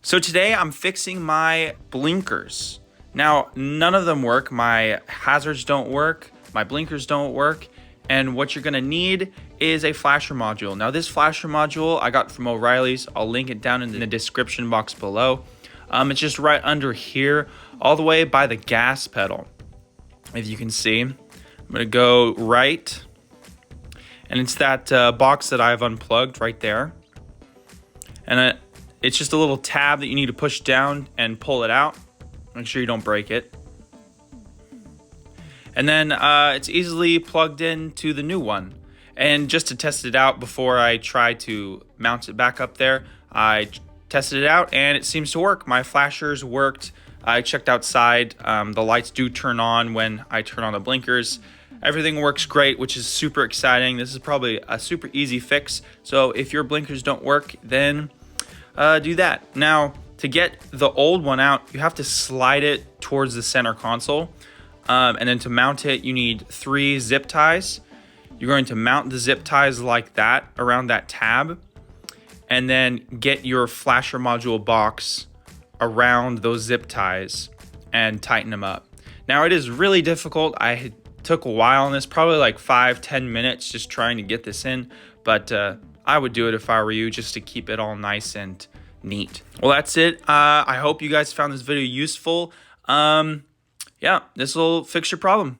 So today I'm fixing my blinkers. Now, none of them work. My hazards don't work, my blinkers don't work, and what you're gonna need is a flasher module. Now this flasher module I got from O'Reilly's. I'll link it down in the description box below. It's just right under here, all the way by the gas pedal. If you can see, I'm gonna go right, and it's that box that I've unplugged right there. And it's just a little tab that you need to push down and pull it out. Make sure you don't break it. And then it's easily plugged into the new one. And just to test it out before I try to mount it back up there, I tested it out and it seems to work. My flashers worked. I checked outside. The lights do turn on when I turn on the blinkers. Everything works great, which is super exciting. This is probably a super easy fix. So if your blinkers don't work, then do that. Now, to get the old one out, you have to slide it towards the center console. And then to mount it, you need 3 zip ties. You're going to mount the zip ties like that around that tab. And then get your flasher module box around those zip ties and tighten them up. Now, it is really difficult. I took a while on this, probably like 5-10 minutes just trying to get this in. But I would do it if I were you, just to keep it all nice and neat. Well, that's it. I hope you guys found this video useful. Yeah, this will fix your problem.